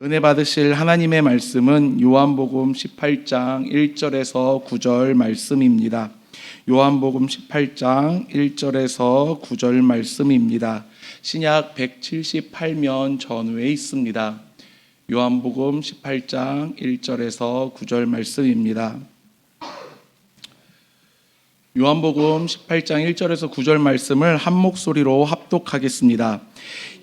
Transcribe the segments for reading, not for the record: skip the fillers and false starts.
은혜 받으실 하나님의 말씀은 요한복음 18장 1절에서 9절 말씀입니다. 요한복음 18장 1절에서 9절 말씀입니다. 신약 178면 전후에 있습니다. 요한복음 18장 1절에서 9절 말씀입니다. 요한복음 18장 1절에서 9절 말씀을 한 목소리로 합독하겠습니다.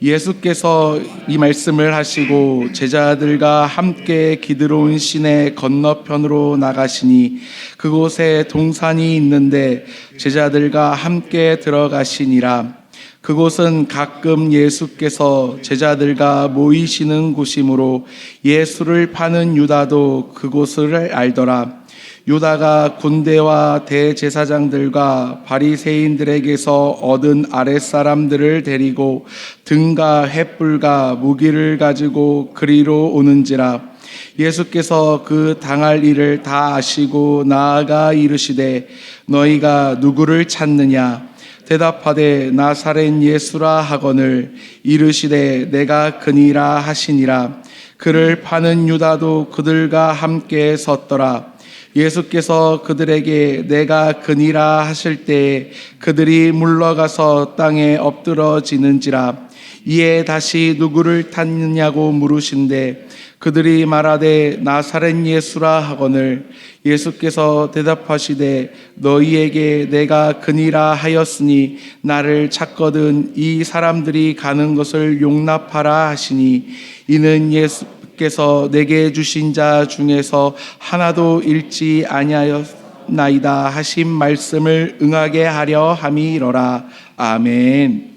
예수께서 이 말씀을 하시고 제자들과 함께 기드론 시내 건너편으로 나가시니 그곳에 동산이 있는데 제자들과 함께 들어가시니라. 그곳은 가끔 예수께서 제자들과 모이시는 곳이므로 예수를 파는 유다도 그곳을 알더라. 유다가 군대와 대제사장들과 바리새인들에게서 얻은 아랫사람들을 데리고 등과 횃불과 무기를 가지고 그리로 오는지라. 예수께서 그 당할 일을 다 아시고 나아가 이르시되 너희가 누구를 찾느냐? 대답하되 나사렛 예수라 하거늘 이르시되 내가 그니라 하시니라. 그를 파는 유다도 그들과 함께 섰더라. 예수께서 그들에게 내가 그니라 하실 때에 그들이 물러가서 땅에 엎드러지는지라. 이에 다시 누구를 찾느냐고 물으신대 그들이 말하되 나사렛 예수라 하거늘 예수께서 대답하시되 너희에게 내가 그니라 하였으니 나를 찾거든 이 사람들이 가는 것을 용납하라 하시니 이는 예수께서 내게 주신 자 중에서 하나도 잃지 아니하였나이다 하신 말씀을 응하게 하려 함이로라. 아멘.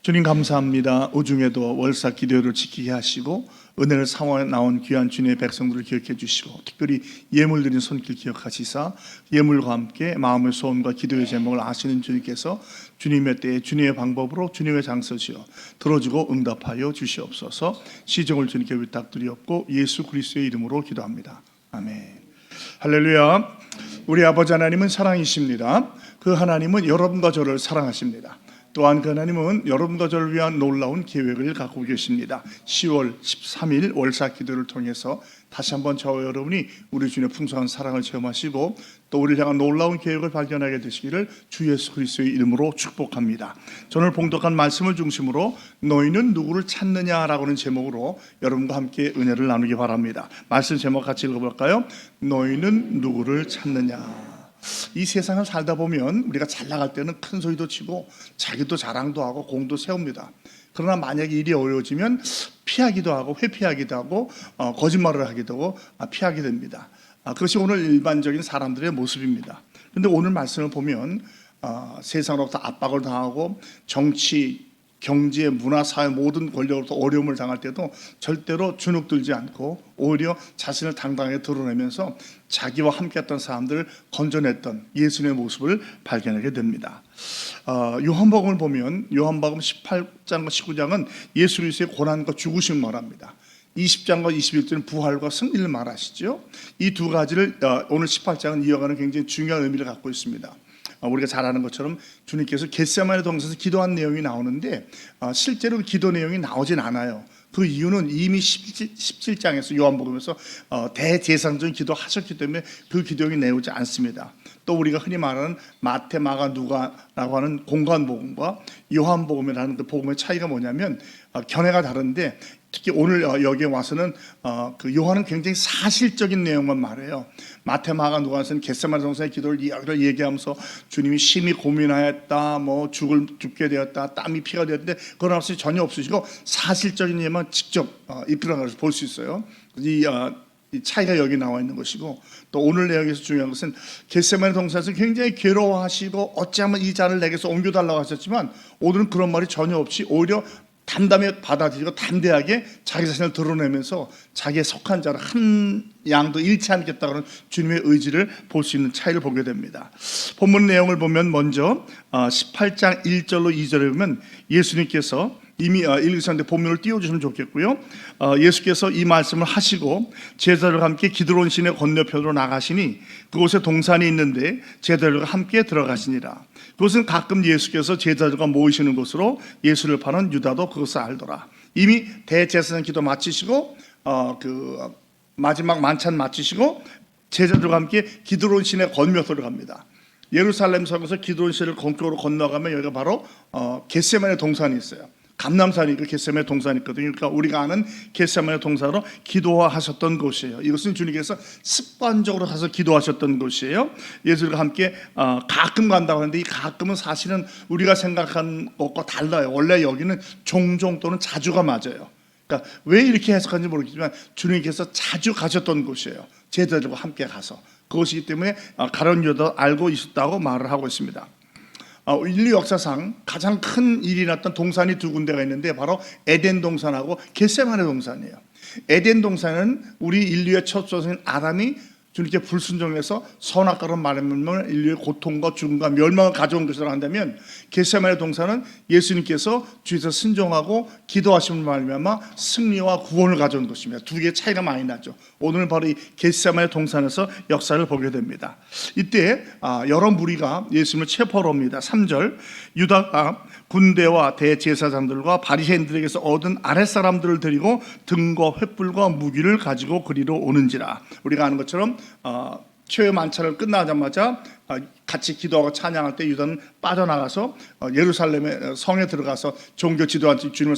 주님 감사합니다. 오중에도 월사 기도회를 지키게 하시고 은혜를 사모해 나온 귀한 주님의 백성들을 기억해 주시고 특별히 예물 드린 손길 기억하시사 예물과 함께 마음의 소원과 기도의 제목을 아시는 주님께서 주님의 때에 주님의 방법으로 주님의 장소지어 들어주고 응답하여 주시옵소서. 시정을 주님께 부탁드리옵고 예수 그리스도의 이름으로 기도합니다. 아멘. 할렐루야. 우리 아버지 하나님은 사랑이십니다. 그 하나님은 여러분과 저를 사랑하십니다. 또한 그 하나님은 여러분과 저를 위한 놀라운 계획을 갖고 계십니다. 10월 13일 월사 기도를 통해서 다시 한번 저와 여러분이 우리 주님의 풍성한 사랑을 체험하시고 또 우리를 향한 놀라운 계획을 발견하게 되시기를 주 예수 그리스도의 이름으로 축복합니다. 오늘 봉독한 말씀을 중심으로 너희는 누구를 찾느냐라고 하는 제목으로 여러분과 함께 은혜를 나누기 바랍니다. 말씀 제목 같이 읽어볼까요? 너희는 누구를 찾느냐. 이 세상을 살다 보면 우리가 잘 나갈 때는 큰 소리도 치고 자기도 자랑도 하고 공도 세웁니다. 그러나 만약에 일이 어려워지면 피하기도 하고 회피하기도 하고 거짓말을 하기도 하고 피하게 됩니다. 그것이 오늘 일반적인 사람들의 모습입니다. 그런데 오늘 말씀을 보면 세상으로부터 압박을 당하고 정치, 경제, 문화, 사회 모든 권력으로부터 어려움을 당할 때도 절대로 주눅들지 않고 오히려 자신을 당당하게 드러내면서 자기와 함께했던 사람들을 건져냈던 예수님의 모습을 발견하게 됩니다. 요한복음을 보면 요한복음 18장과 19장은 예수 그리스도의 고난과 죽으심을 말합니다. 20장과 21절은 부활과 승리를 말하시죠. 이 두 가지를 오늘 18장은 이어가는 굉장히 중요한 의미를 갖고 있습니다. 우리가 잘 아는 것처럼 주님께서 겟세마네 동산에서 기도한 내용이 나오는데 실제로 기도 내용이 나오진 않아요. 그 이유는 이미 17장에서 요한복음에서 대제사장적인 기도하셨기 때문에 그 기도형이 나오지 않습니다. 또 우리가 흔히 말하는 마태, 마가, 누가라고 하는 공관복음과 요한복음이라는 그 복음의 차이가 뭐냐면 견해가 다른데 특히 오늘 여기에 와서는 그 요한은 굉장히 사실적인 내용만 말해요. 마태, 마가, 누가는 겟세마네 동산의 기도를 이야기를 얘기하면서 주님이 심히 고민하였다, 뭐 죽게 되었다, 땀이 피가 되었는데 그런 없이 전혀 없으시고 사실적인 예만 직접 이끌어가서 볼 수 있어요. 이 차이가 여기 나와 있는 것이고 또 오늘 내용에서 중요한 것은 겟세마네 동산에서 굉장히 괴로워하시고 어찌하면 이 잔을 내게서 옮겨달라고 하셨지만 오늘은 그런 말이 전혀 없이 오히려 담담히 받아들이고 담대하게 자기 자신을 드러내면서 자기의 속한 자를 한 양도 잃지 않겠다는 주님의 의지를 볼 수 있는 차이를 보게 됩니다. 본문 내용을 보면 먼저 18장 1절로 2절에 보면 예수님께서 이미 읽으셨는데 본문을 띄워주시면 좋겠고요. 예수께서 이 말씀을 하시고 제자들과 함께 기드론 시내 건너편으로 나가시니 그곳에 동산이 있는데 제자들과 함께 들어가시니라. 그것은 가끔 예수께서 제자들과 모이시는 곳으로 예수를 파는 유다도 그것을 알더라. 이미 대제사장 기도 마치시고 그 마지막 만찬 마치시고 제자들과 함께 기드론 시내 건너서를 갑니다. 예루살렘 성에서 기드론 시내를 건너로 건너가면 여기가 바로 겟세마네 동산이 있어요. 감람산이 그 겟세마네 동산이 있거든요. 그러니까 우리가 아는 겟세마네 동산으로 기도하셨던 곳이에요. 이것은 주님께서 습관적으로 가서 기도하셨던 곳이에요. 예수님과 함께 가끔 간다고 하는데 이 가끔은 사실은 우리가 생각한 것과 달라요. 원래 여기는 종종 또는 자주가 맞아요. 그러니까 왜 이렇게 해석하는지 모르겠지만 주님께서 자주 가셨던 곳이에요. 제자들과 함께 가서 그것이기 때문에 가룟 유다도 알고 있었다고 말을 하고 있습니다. 인류 역사상 가장 큰 일이 났던 동산이 두 군데가 있는데 바로 에덴 동산하고 겟세마네 동산이에요. 에덴 동산은 우리 인류의 첫 조상인 아담이 주님께 불순종해서 선악과로 말하면 인류의 고통과 죽음과 멸망을 가져온 것이라고 한다면 겟세마네 동산은 예수님께서 주에서 순종하고 기도하심을 말미암아 승리와 구원을 가져온 것입니다. 두 개의 차이가 많이 나죠. 오늘은 바로 이 겟세마네 동산에서 역사를 보게 됩니다. 이때 여러 무리가 예수님을 체포하러 옵니다. 3절 유다가 군대와 대제사장들과 바리새인들에게서 얻은 아랫사람들을 데리고 등과 횃불과 무기를 가지고 그리로 오는지라. 우리가 아는 것처럼 최후 만찬을 끝나자마자 같이 기도하고 찬양할 때 유다는 빠져나가서 예루살렘의 성에 들어가서 종교 지도한 주님을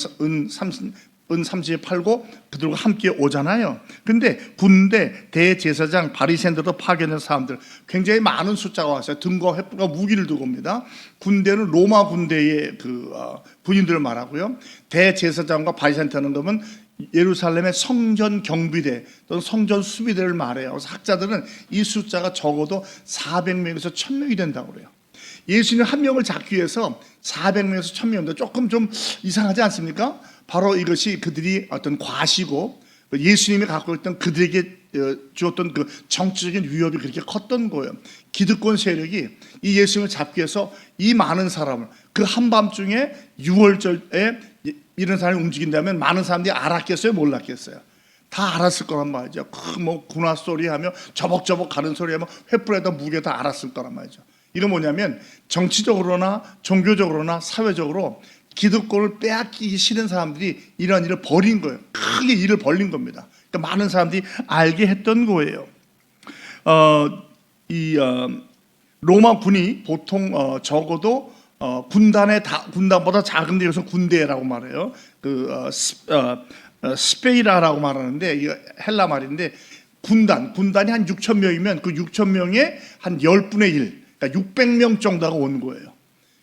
은 30에 팔고 그들과 함께 오잖아요. 근데 군대, 대제사장, 바리새인들도 파견된 사람들 굉장히 많은 숫자가 왔어요. 등과 횃불과 무기를 두고 옵니다. 군대는 로마 군대의 군인들을 말하고요. 대제사장과 바리새인들은 그러면 예루살렘의 성전 경비대 또는 성전 수비대를 말해요. 그래서 학자들은 이 숫자가 적어도 400명에서 1000명이 된다고 그래요. 예수님 한 명을 잡기 위해서 400명에서 1000명인데 조금 좀 이상하지 않습니까? 바로 이것이 그들이 어떤 과시고 예수님이 갖고 있던 그들에게 주었던 그 정치적인 위협이 그렇게 컸던 거예요. 기득권 세력이 이 예수님을 잡기 위해서 이 많은 사람을 그 한밤중에 6월절에 이런 사람이 움직인다면 많은 사람들이 알았겠어요? 몰랐겠어요? 다 알았을 거란 말이죠. 뭐 군화 소리 하며 저벅저벅 가는 소리 하며 횃불에다 무게 다 알았을 거란 말이죠. 이건 뭐냐면 정치적으로나 종교적으로나 사회적으로 기득권을 빼앗기기 싫은 사람들이 이런 일을 벌인 거예요. 크게 일을 벌린 겁니다. 그러니까 많은 사람들이 알게 했던 거예요. 로마 군이 보통 적어도 군단보다 작은데 여기서 군대라고 말해요. 스페이라라고 말하는데 이거 헬라 말인데 군단이 한 6천 명이면 그 6천 명의 한 10분의 1, 그러니까 600명 정도가 온 거예요.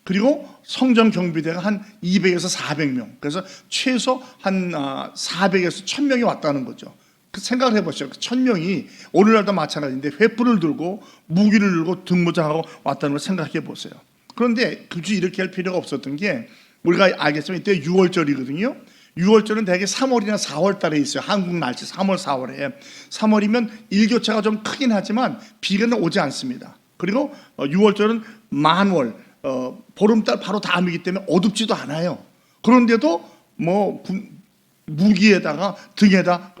그리고 성전 경비대가 한 200에서 400명. 그래서 최소 한 400에서 1000명이 왔다는 거죠. 그 생각을 해보시죠. 1000명이 오늘날도 마찬가지인데 횃불을 들고 무기를 들고 등무장하고 왔다는 걸 생각해 보세요. 그런데 굳이 이렇게 할 필요가 없었던 게 우리가 알겠지만 이때 6월절이거든요. 6월절은 대개 3월이나 4월 달에 있어요. 한국 날씨 3월, 4월에. 3월이면 일교차가 좀 크긴 하지만 비가 오지 않습니다. 그리고 6월절은 만월, 보름달 바로 다음이기 때문에 어둡지도 않아요. 그런데도 뭐 무기에다가 등에다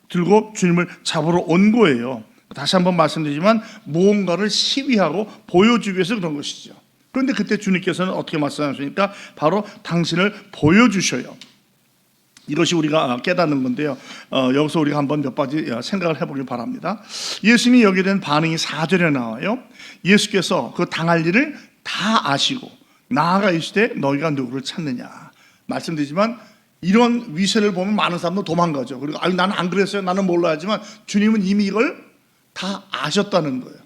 들고 주님을 잡으러 온 거예요. 다시 한번 말씀드리지만 무언가를 시위하고 보여주기 위해서 그런 것이죠. 그런데 그때 주님께서는 어떻게 말씀하십니까? 바로 당신을 보여주셔요. 이것이 우리가 깨닫는 건데요. 여기서 우리가 한번 몇 가지 생각을 해보길 바랍니다. 예수님이 여기에 대한 반응이 4절에 나와요. 예수께서 그 당할 일을 다 아시고 나아가 이르시되 너희가 누구를 찾느냐. 말씀드리지만 이런 위세를 보면 많은 사람도 도망가죠. 그리고 나는 안 그랬어요. 나는 몰라야지만 주님은 이미 이걸 다 아셨다는 거예요.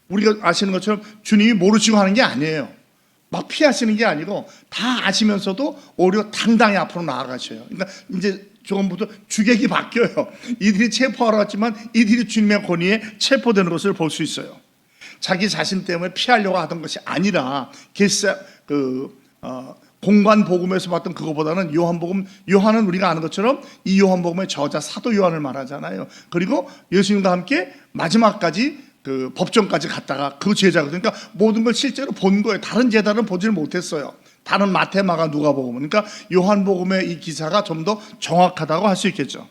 우리가 아시는 것처럼 주님이 모르시고 하는 게 아니에요. 막 피하시는 게 아니고 다 아시면서도 오히려 당당히 앞으로 나아가셔요. 그러니까 이제 조금부터 주객이 바뀌어요. 이들이 체포하러 왔지만 이들이 주님의 권위에 체포되는 것을 볼 수 있어요. 자기 자신 때문에 피하려고 하던 것이 아니라 공관 복음에서 봤던 그거보다는 요한은 우리가 아는 것처럼 이 요한복음의 저자 사도 요한을 말하잖아요. 그리고 예수님과 함께 마지막까지 그 법정까지 갔다가 그 제자거든요. 그러니까 모든 걸 실제로 본 거예요. 다른 제자는 보질 못했어요. 다른 마태, 마가, 누가복음. 그러니까 요한복음의 이 기사가 좀 더 정확하다고 할 수 있겠죠.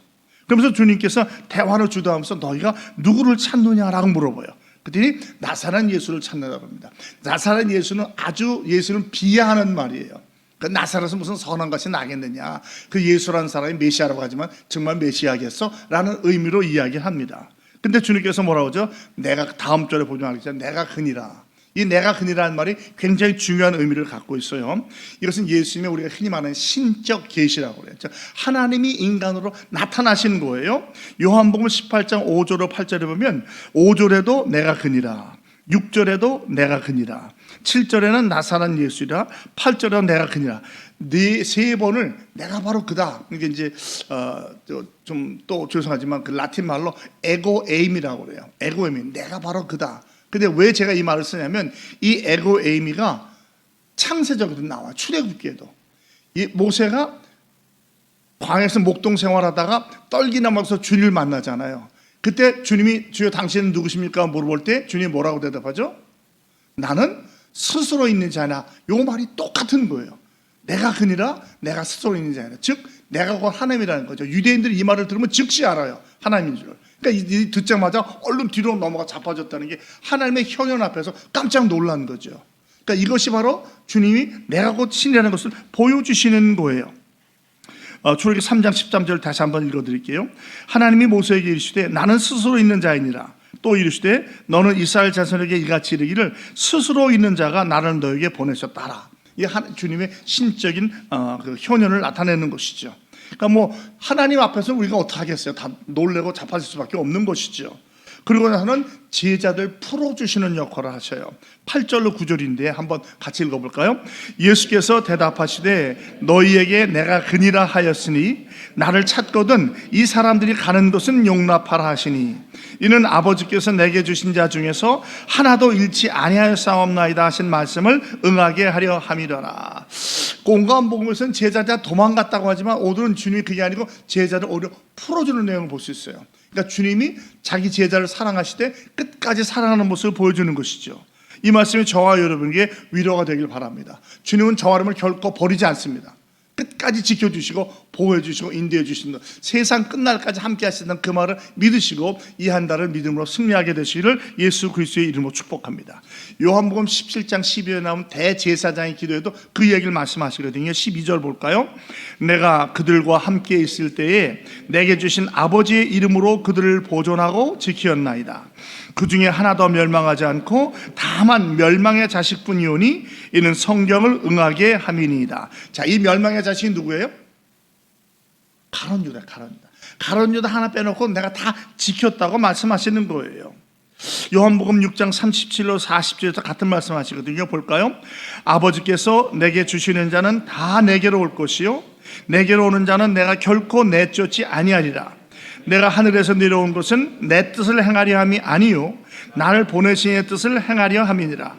그러면서 주님께서 대화를 주도하면서 너희가 누구를 찾느냐라고 물어봐요. 그랬더니 나사렛 예수를 찾는다고 합니다. 나사렛 예수는 아주 예수는 비하하는 말이에요. 그 나사렛은 무슨 선한 것이 나겠느냐, 그 예수라는 사람이 메시아라고 하지만 정말 메시아겠어? 라는 의미로 이야기합니다. 근데 주님께서 뭐라고 하죠? 내가, 다음 절에 보면 알겠지만 내가 그니라. 이 내가 그니라는 말이 굉장히 중요한 의미를 갖고 있어요. 이것은 예수님의 우리가 흔히 말하는 신적 계시라고 그래요. 하나님이 인간으로 나타나신 거예요. 요한복음 18장 5절로 8절에 보면 5절에도 내가 그니라, 6절에도 내가 그니라, 7절에는 나사렛 예수이라, 8절에는 내가 그니라. 세 번을 내가 바로 그다. 이게 이제 좀 또 죄송하지만 그 라틴 말로 에고에임이라고 그래요. 에고에임, 내가 바로 그다. 근데 왜 제가 이 말을 쓰냐면 이 에고에이미가 창세적으로 나와. 출애굽기에도 이 모세가 광야에서 목동 생활하다가 떨기나무에서 주님을 만나잖아요. 그때 주님이 주여 당신은 누구십니까? 물어볼 때 주님이 뭐라고 대답하죠? 나는 스스로 있는 자냐. 요 말이 똑같은 거예요. 내가 그니라, 내가 스스로 있는 자냐. 즉 내가 곧 하나님이라는 거죠. 유대인들이 이 말을 들으면 즉시 알아요. 하나님인 줄. 그러니까 이 듣자마자 얼른 뒤로 넘어가 자빠졌다는 게 하나님의 현현 앞에서 깜짝 놀란 거죠. 그러니까 이것이 바로 주님이 내가 곧 신이라는 것을 보여주시는 거예요. 출애굽기 3장 13절 다시 한번 읽어드릴게요. 하나님이 모세에게 이르시되 나는 스스로 있는 자이니라. 또 이르시되 너는 이스라엘 자손에게 이같이 이르기를 스스로 있는 자가 나를 너에게 보내셨다라. 이 주님의 신적인 그 현현을 나타내는 것이죠. 그러니까 뭐 하나님 앞에서 우리가 어떻게 하겠어요? 다 놀래고 자빠질 수밖에 없는 것이죠. 그리고 나서는 제자들 풀어주시는 역할을 하셔요. 8절로 9절인데 한번 같이 읽어볼까요? 예수께서 대답하시되 너희에게 내가 그니라 하였으니 나를 찾거든 이 사람들이 가는 곳은 용납하라 하시니 이는 아버지께서 내게 주신 자 중에서 하나도 잃지 아니하였사옵나이다 하신 말씀을 응하게 하려 함이더라. 공감복음에서는 제자들 도망갔다고 하지만 오늘은 주님이 그게 아니고 제자를 오히려 풀어주는 내용을 볼 수 있어요. 그러니까 주님이 자기 제자를 사랑하시되 끝까지 사랑하는 모습을 보여주는 것이죠. 이 말씀이 저와 여러분에게 위로가 되길 바랍니다. 주님은 저와 여러분을 결코 버리지 않습니다. 끝까지 지켜주시고 보호해주시고 인도해주시는 것, 세상 끝날까지 함께 하시는 그 말을 믿으시고 이 한 달을 믿음으로 승리하게 되시기를 예수 그리스도의 이름으로 축복합니다. 요한복음 17장 12절에 나오는 대제사장의 기도에도 그 얘기를 말씀하시거든요. 12절 볼까요? 내가 그들과 함께 있을 때에 내게 주신 아버지의 이름으로 그들을 보존하고 지키었나이다. 그 중에 하나도 멸망하지 않고 다만 멸망의 자식뿐이오니 이는 성경을 응하게 함이니이다. 자, 이 멸망의 자식이 누구예요? 가룟 유다. 가룟 유다 하나 빼놓고 내가 다 지켰다고 말씀하시는 거예요. 요한복음 6장 37로 40절에서 같은 말씀하시거든요. 볼까요? 아버지께서 내게 주시는 자는 다 내게로 올 것이요 내게로 오는 자는 내가 결코 내쫓지 아니하리라. 내가 하늘에서 내려온 것은 내 뜻을 행하려 함이 아니요 나를 보내신 이의 뜻을 행하려 함이니라.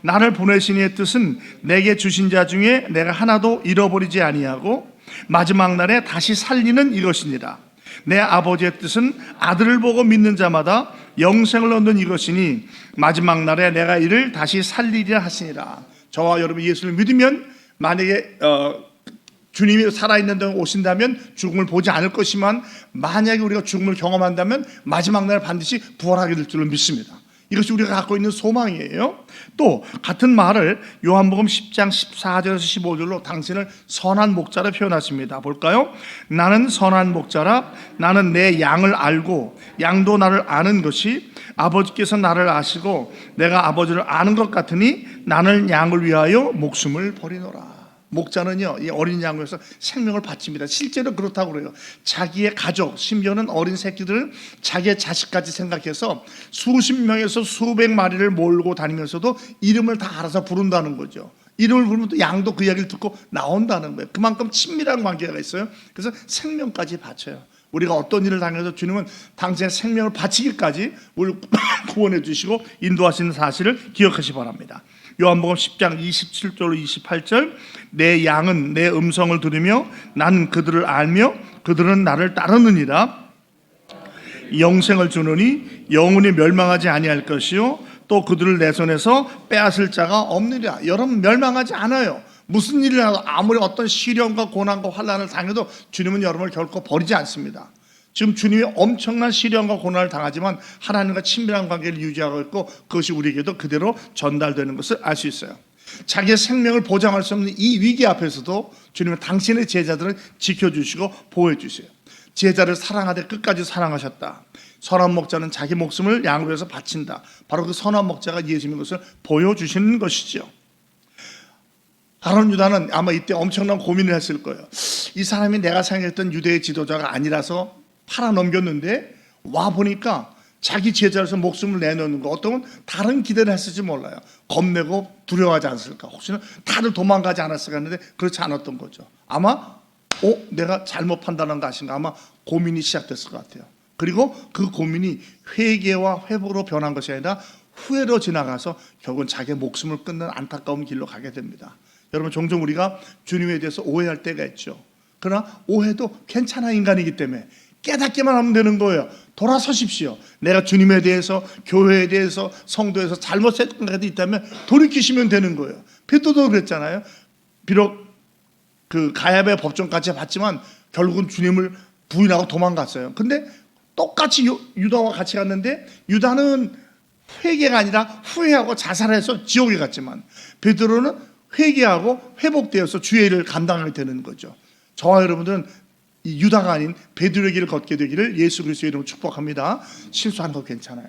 나를 보내신 이의 뜻은 내게 주신 자 중에 내가 하나도 잃어버리지 아니하고 마지막 날에 다시 살리는 이것이니라. 내 아버지의 뜻은 아들을 보고 믿는 자마다 영생을 얻는 이것이니 마지막 날에 내가 이를 다시 살리리라 하시니라. 저와 여러분이 예수를 믿으면 만약에 주님이 살아있는 동안 오신다면 죽음을 보지 않을 것이지만 만약에 우리가 죽음을 경험한다면 마지막 날 반드시 부활하게 될 줄로 믿습니다. 이것이 우리가 갖고 있는 소망이에요. 또 같은 말을 요한복음 10장 14절에서 15절로 당신을 선한 목자로 표현하십니다. 볼까요? 나는 선한 목자라. 나는 내 양을 알고 양도 나를 아는 것이 아버지께서 나를 아시고 내가 아버지를 아는 것 같으니 나는 양을 위하여 목숨을 버리노라. 목자는요, 이 어린 양을 위해서 생명을 바칩니다. 실제로 그렇다고 그래요. 자기의 가족, 심지어는 어린 새끼들을 자기의 자식까지 생각해서 수십 명에서 수백 마리를 몰고 다니면서도 이름을 다 알아서 부른다는 거죠. 이름을 부르면 또 양도 그 이야기를 듣고 나온다는 거예요. 그만큼 친밀한 관계가 있어요. 그래서 생명까지 바쳐요. 우리가 어떤 일을 당해서 주님은 당신의 생명을 바치기까지 우리를 구원해 주시고 인도하시는 사실을 기억하시기 바랍니다. 요한복음 10장 27절로 28절 내 양은 내 음성을 들으며 나는 그들을 알며 그들은 나를 따르느니라. 영생을 주노니 영원히 멸망하지 아니할 것이요 또 그들을 내 손에서 빼앗을 자가 없느니라. 여러분 멸망하지 않아요. 무슨 일을 하도 아무리 어떤 시련과 고난과 환난을 당해도 주님은 여러분을 결코 버리지 않습니다. 지금 주님이 엄청난 시련과 고난을 당하지만 하나님과 친밀한 관계를 유지하고 있고 그것이 우리에게도 그대로 전달되는 것을 알 수 있어요. 자기의 생명을 보장할 수 없는 이 위기 앞에서도 주님은 당신의 제자들을 지켜주시고 보호해 주세요. 제자를 사랑하되 끝까지 사랑하셨다. 선한 목자는 자기 목숨을 양을 위해서 바친다. 바로 그 선한 목자가 예수님인 것을 보여주시는 것이죠. 가룟 유다는 아마 이때 엄청난 고민을 했을 거예요. 이 사람이 내가 생각했던 유대의 지도자가 아니라서 팔아넘겼는데 와보니까 자기 제자로서 목숨을 내놓는 거, 어떤 건 다른 기대를 했을지 몰라요. 겁내고 두려워하지 않았을까, 혹시나 다들 도망가지 않았을까 했는데 그렇지 않았던 거죠. 아마 내가 잘못 판단한 것인가, 아마 고민이 시작됐을 것 같아요. 그리고 그 고민이 회개와 회복으로 변한 것이 아니라 후회로 지나가서 결국은 자기의 목숨을 끊는 안타까운 길로 가게 됩니다. 여러분, 종종 우리가 주님에 대해서 오해할 때가 있죠. 그러나 오해도 괜찮아, 인간이기 때문에 깨닫기만 하면 되는 거예요. 돌아서십시오. 내가 주님에 대해서, 교회에 대해서, 성도에서 잘못했던 것이 있다면 돌이키시면 되는 거예요. 베드로도 그랬잖아요. 비록 그 가야베 법정까지 봤지만 결국은 주님을 부인하고 도망갔어요. 근데 똑같이 유다와 같이 갔는데 유다는 회개가 아니라 후회하고 자살해서 지옥에 갔지만 베드로는 회개하고 회복되어서 주의 일을 감당하게 되는 거죠. 저와 여러분들은 이 유다가 아닌 베드로의 길을 걷게 되기를 예수 그리스도의 이름으로 축복합니다. 실수하는 거 괜찮아요.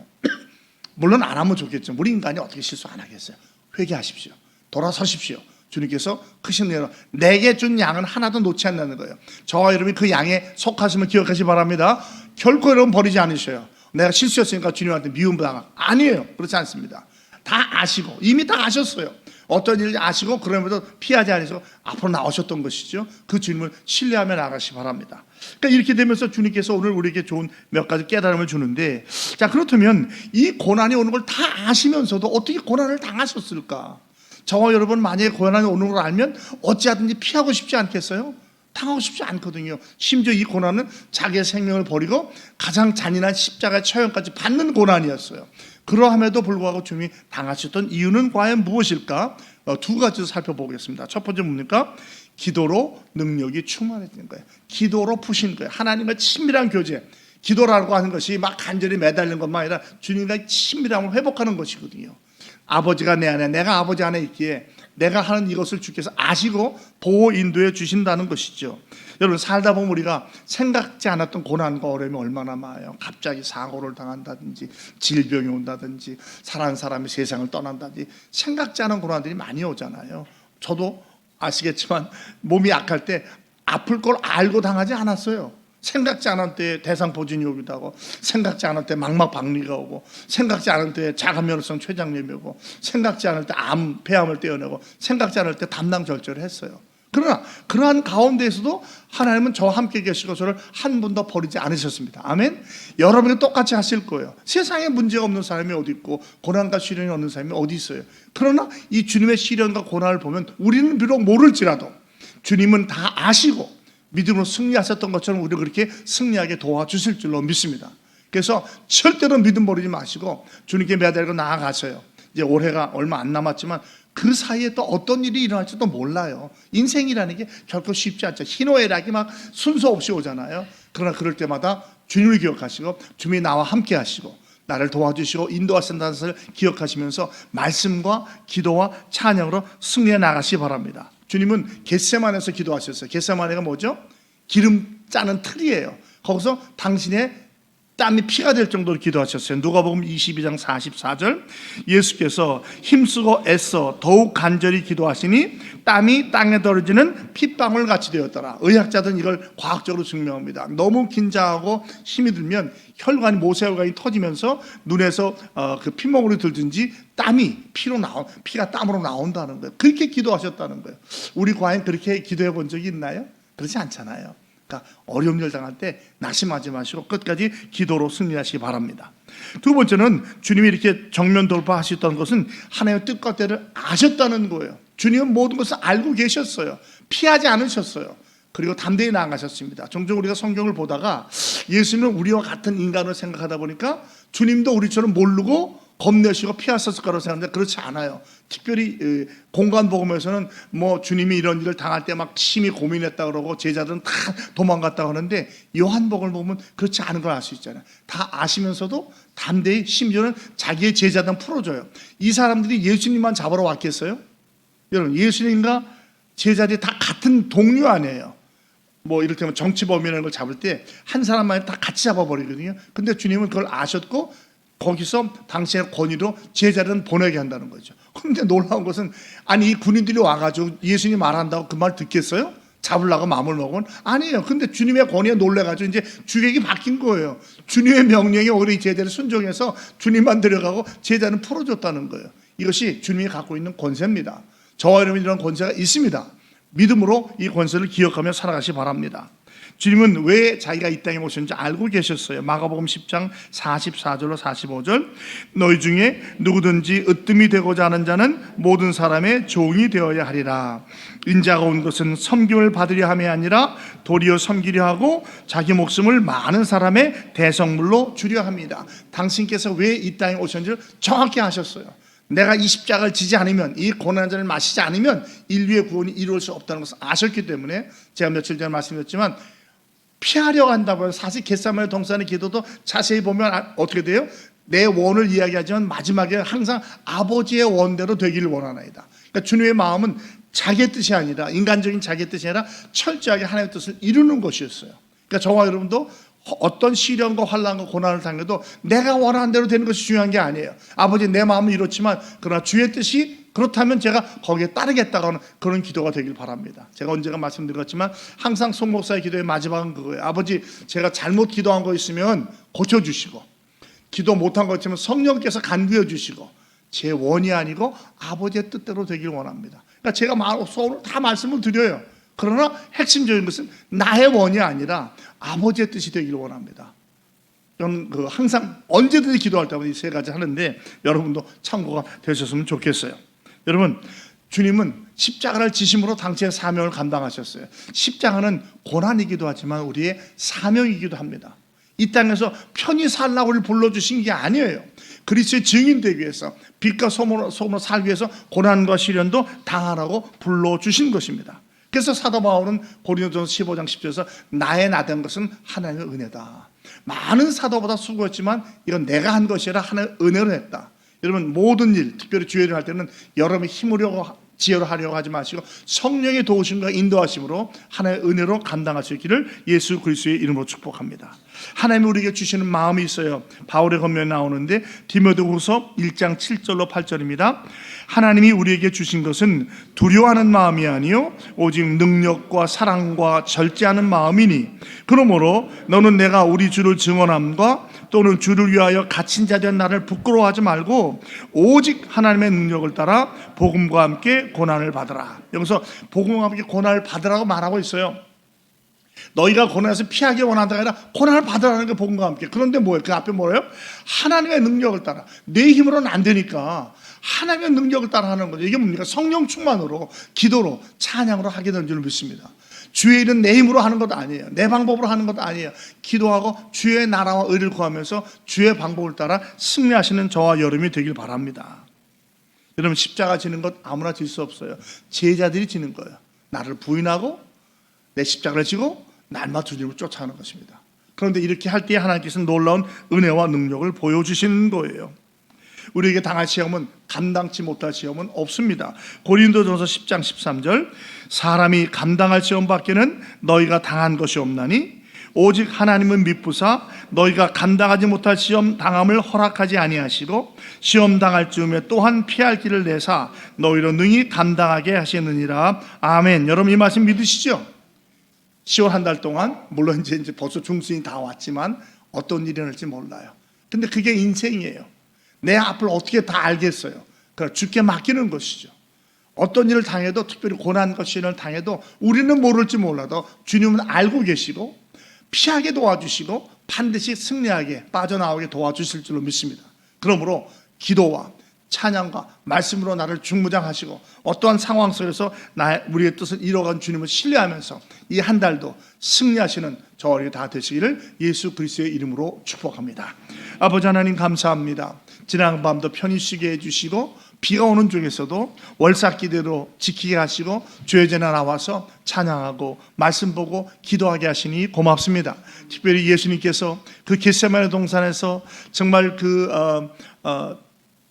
물론 안 하면 좋겠죠. 우리 인간이 어떻게 실수 안 하겠어요. 회개하십시오. 돌아서십시오. 주님께서 크신 은혜로 내게 준 양은 하나도 놓지 않는 거예요. 저와 여러분이 그 양에 속하심을 기억하시기 바랍니다. 결코 여러분 버리지 않으셔요. 내가 실수했으니까 주님한테 미움당하, 아니에요. 그렇지 않습니다. 다 아시고, 이미 다 아셨어요. 어떤 일을 아시고 그럼에도 피하지 않으시고 앞으로 나오셨던 것이죠. 그 주님을 신뢰하며 나가시기 바랍니다. 그러니까 이렇게 되면서 주님께서 오늘 우리에게 좋은 몇 가지 깨달음을 주는데, 자, 그렇다면 이 고난이 오는 걸 다 아시면서도 어떻게 고난을 당하셨을까? 저와 여러분 만약에 고난이 오는 걸 알면 어찌하든지 피하고 싶지 않겠어요? 당하고 싶지 않거든요. 심지어 이 고난은 자기의 생명을 버리고 가장 잔인한 십자가의 처형까지 받는 고난이었어요. 그러함에도 불구하고 주님이 당하셨던 이유는 과연 무엇일까? 두 가지를 살펴보겠습니다. 첫 번째 뭡니까? 기도로 능력이 충만해지는 거예요. 기도로 푸신 거예요. 하나님과 친밀한 교제. 기도라고 하는 것이 막 간절히 매달리는 것만 아니라 주님과의 친밀함을 회복하는 것이거든요. 아버지가 내 안에, 내가 아버지 안에 있기에 내가 하는 이것을 주께서 아시고 보호 인도해 주신다는 것이죠. 여러분, 살다 보면 우리가 생각지 않았던 고난과 어려움이 얼마나 많아요. 갑자기 사고를 당한다든지 질병이 온다든지 사랑하는 사람이 세상을 떠난다든지 생각지 않은 고난들이 많이 오잖아요. 저도 아시겠지만 몸이 약할 때 아플 걸 알고 당하지 않았어요. 생각지 않은 때에 대상포진이 오기도 하고, 생각지 않은 때 망막박리가 오고, 생각지 않은 때에 자가면역성 췌장염이 오고, 생각지 않을 때 폐암을 떼어내고, 생각지 않을 때 담낭절제를 했어요. 그러나 그러한 가운데에서도 하나님은 저와 함께 계시고 저를 한 번도 버리지 않으셨습니다. 아멘. 여러분이 똑같이 하실 거예요. 세상에 문제가 없는 사람이 어디 있고 고난과 시련이 없는 사람이 어디 있어요. 그러나 이 주님의 시련과 고난을 보면 우리는 비록 모를지라도 주님은 다 아시고 믿음으로 승리하셨던 것처럼 우리를 그렇게 승리하게 도와주실 줄로 믿습니다. 그래서 절대로 믿음 버리지 마시고 주님께 매달리고 나아가세요. 이제 올해가 얼마 안 남았지만 그 사이에 또 어떤 일이 일어날지도 몰라요. 인생이라는 게 결코 쉽지 않죠. 희노애락이 막 순서 없이 오잖아요. 그러나 그럴 때마다 주님을 기억하시고 주님이 나와 함께 하시고 나를 도와주시고 인도하신다는 것을 기억하시면서 말씀과 기도와 찬양으로 승리해 나가시기 바랍니다. 주님은 겟세마네에서 기도하셨어요. 겟세마네가 뭐죠? 기름 짜는 틀이에요. 거기서 당신의 땀이 피가 될 정도로 기도하셨어요. 누가복음 22장 44절, 예수께서 힘쓰고 애써 더욱 간절히 기도하시니 땀이 땅에 떨어지는 핏방울 같이 되었더라. 의학자들은 이걸 과학적으로 증명합니다. 너무 긴장하고 힘이 들면 혈관이, 모세혈관이 터지면서 눈에서 그 피멍울이 들든지 땀이 피가 땀으로 나온다는 거예요. 그렇게 기도하셨다는 거예요. 우리 과연 그렇게 기도해 본 적이 있나요? 그렇지 않잖아요. 그러니까 어려운 일 당할 때 낙심하지 마시고 끝까지 기도로 승리하시기 바랍니다. 두 번째는 주님이 이렇게 정면 돌파하셨다는 것은 하나님의 뜻과 때를 아셨다는 거예요. 주님은 모든 것을 알고 계셨어요. 피하지 않으셨어요. 그리고 담대히 나아가셨습니다. 종종 우리가 성경을 보다가 예수님은 우리와 같은 인간을 생각하다 보니까 주님도 우리처럼 모르고 겁내시고 피하셨을 거라고 생각하는데 그렇지 않아요. 특별히 공간복음에서는 뭐 주님이 이런 일을 당할 때 막 심히 고민했다 그러고 제자들은 다 도망갔다고 하는데 요한복음을 보면 그렇지 않은 걸 알 수 있잖아요. 다 아시면서도 담대히, 심지어는 자기의 제자들은 풀어줘요. 이 사람들이 예수님만 잡으러 왔겠어요? 여러분, 예수님과 제자들이 다 같은 동료 아니에요. 뭐 이를테면 정치범이라는 걸 잡을 때 한 사람만 다 같이 잡아버리거든요. 근데 주님은 그걸 아셨고 거기서 당신의 권위로 제자들은 보내게 한다는 거죠. 그런데 놀라운 것은, 아니 이 군인들이 와가지고 예수님 말한다고 그 말 듣겠어요? 잡으려고 마음을 먹은? 아니에요. 근데 주님의 권위에 놀래가지고 이제 주객이 바뀐 거예요. 주님의 명령에 오히려 제자를 순종해서 주님만 데려가고 제자는 풀어줬다는 거예요. 이것이 주님이 갖고 있는 권세입니다. 저와 여러분 이런 권세가 있습니다. 믿음으로 이 권세를 기억하며 살아가시 바랍니다. 주님은 왜 자기가 이 땅에 오셨는지 알고 계셨어요. 마가복음 10장 44절로 45절, 너희 중에 누구든지 으뜸이 되고자 하는 자는 모든 사람의 종이 되어야 하리라. 인자가 온 것은 섬김을 받으려 함이 아니라 도리어 섬기려 하고 자기 목숨을 많은 사람의 대성물로 주려 합니다. 당신께서 왜 이 땅에 오셨는지를 정확히 아셨어요. 내가 이 십자가를 지지 않으면, 이 고난의 잔을 마시지 않으면 인류의 구원이 이루어질 수 없다는 것을 아셨기 때문에, 제가 며칠 전에 말씀드렸지만 피하려고 한다고 해서, 사실 겟세마네 동산의 기도도 자세히 보면 어떻게 돼요? 내 원을 이야기하지만 마지막에 항상 아버지의 원대로 되기를 원하나이다. 그러니까 주님의 마음은 자기의 뜻이 아니라, 인간적인 자기의 뜻이 아니라 철저하게 하나님의 뜻을 이루는 것이었어요. 그러니까 저와 여러분도 어떤 시련과 환난과 고난을 당해도 내가 원하는 대로 되는 것이 중요한 게 아니에요. 아버지, 내 마음은 이렇지만 그러나 주의 뜻이 그렇다면 제가 거기에 따르겠다고 하는 그런 기도가 되길 바랍니다. 제가 언제가 말씀드렸지만 항상 송 목사의 기도의 마지막은 그거예요. 아버지, 제가 잘못 기도한 거 있으면 고쳐주시고, 기도 못한 거 있으면 성령께서 간구해 주시고, 제 원이 아니고 아버지의 뜻대로 되길 원합니다. 그러니까 제가 오늘 다 말씀을 드려요. 그러나 핵심적인 것은 나의 원이 아니라 아버지의 뜻이 되기를 원합니다. 저는 항상 언제든지 기도할 때마다 이 세 가지 하는데 여러분도 참고가 되셨으면 좋겠어요. 여러분, 주님은 십자가를 지심으로 당신의 사명을 감당하셨어요. 십자가는 고난이기도 하지만 우리의 사명이기도 합니다. 이 땅에서 편히 살라고 우리를 불러주신 게 아니에요. 그리스도의 증인 되기 위해서, 빛과 소금으로 살기 위해서 고난과 시련도 당하라고 불러주신 것입니다. 그래서 사도 바울은 고린도전서 15장 10절에서 나의 나된 것은 하나님의 은혜다. 많은 사도보다 수고했지만 이건 내가 한 것이 아니라 하나님의 은혜로 했다. 여러분, 모든 일, 특별히 주의를 할 때는 여러분이 힘으로 지혜로 하려고 하지 마시고 성령의 도우심과 인도하심으로 하나님의 은혜로 감당할 수 있기를 예수 그리스도의 이름으로 축복합니다. 하나님이 우리에게 주시는 마음이 있어요. 바울의 권면에 나오는데 디모데후서 1장 7절로 8절입니다. 하나님이 우리에게 주신 것은 두려워하는 마음이 아니요 오직 능력과 사랑과 절제하는 마음이니, 그러므로 너는 내가 우리 주를 증언함과 또는 주를 위하여 갇힌 자 된 나를 부끄러워하지 말고 오직 하나님의 능력을 따라 복음과 함께 고난을 받으라. 여기서 복음과 함께 고난을 받으라고 말하고 있어요. 너희가 고난에서 피하기 원한다가 아니라 고난을 받으라는 게 복음과 함께. 그런데 뭐예요? 그 앞에 뭐예요? 하나님의 능력을 따라. 내 힘으로는 안 되니까 하나님의 능력을 따라 하는 거죠. 이게 뭡니까? 성령 충만으로, 기도로, 찬양으로 하게 되는 줄 믿습니다. 주의 일은 내 힘으로 하는 것도 아니에요. 내 방법으로 하는 것도 아니에요. 기도하고 주의 나라와 의를 구하면서 주의 방법을 따라 승리하시는 저와 여러분이 되길 바랍니다. 여러분, 십자가 지는 것 아무나 질 수 없어요. 제자들이 지는 거예요. 나를 부인하고 내 십자가를 지고 날마다 주님을 쫓아가는 것입니다. 그런데 이렇게 할 때 하나님께서는 놀라운 은혜와 능력을 보여주시는 거예요. 우리에게 당할 시험은, 감당치 못할 시험은 없습니다. 고린도전서 10장 13절, 사람이 감당할 시험밖에는 너희가 당한 것이 없나니 오직 하나님은 미쁘사 너희가 감당하지 못할 시험 당함을 허락하지 아니하시고 시험 당할 즈음에 또한 피할 길을 내사 너희로 능히 감당하게 하시느니라. 아멘. 여러분, 이 말씀 믿으시죠? 10월 한 달 동안, 물론 이제 벌써 중순이 다 왔지만 어떤 일이 일어날지 몰라요. 근데 그게 인생이에요. 내 앞을 어떻게 다 알겠어요. 그러니까 주께 맡기는 것이죠. 어떤 일을 당해도, 특별히 고난과 시련을 당해도 우리는 모를지 몰라도 주님은 알고 계시고 피하게 도와주시고 반드시 승리하게 빠져나오게 도와주실 줄로 믿습니다. 그러므로 기도와 찬양과 말씀으로 나를 중무장하시고 어떠한 상황 속에서 우리의 뜻을 이뤄간 주님을 신뢰하면서 이 한 달도 승리하시는 저와 다 되시기를 예수 그리스도의 이름으로 축복합니다. 아버지 하나님, 감사합니다. 지난 밤도 편히 쉬게 해주시고 비가 오는 중에서도 월삭기대로 지키게 하시고 주의 전에 나와서 찬양하고 말씀 보고 기도하게 하시니 고맙습니다. 특별히 예수님께서 그 겟세마네 동산에서 정말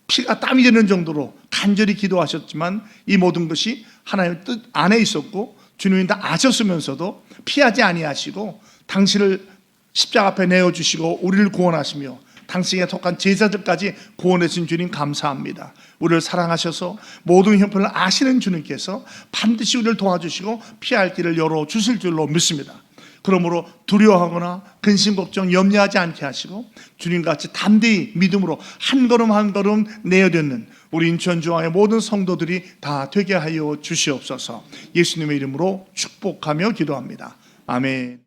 피가 땀이 되는 정도로 간절히 기도하셨지만 이 모든 것이 하나님의 뜻 안에 있었고 주님이 다 아셨으면서도 피하지 아니하시고 당신을 십자가 앞에 내어주시고 우리를 구원하시며 당신에게 속한 제자들까지 구원해주신 주님 감사합니다. 우리를 사랑하셔서 모든 형편을 아시는 주님께서 반드시 우리를 도와주시고 피할 길을 열어주실 줄로 믿습니다. 그러므로 두려워하거나 근심 걱정 염려하지 않게 하시고 주님같이 담대히 믿음으로 한 걸음 한 걸음 내어듣는 우리 인천중앙의 모든 성도들이 다 되게 하여 주시옵소서. 예수님의 이름으로 축복하며 기도합니다. 아멘.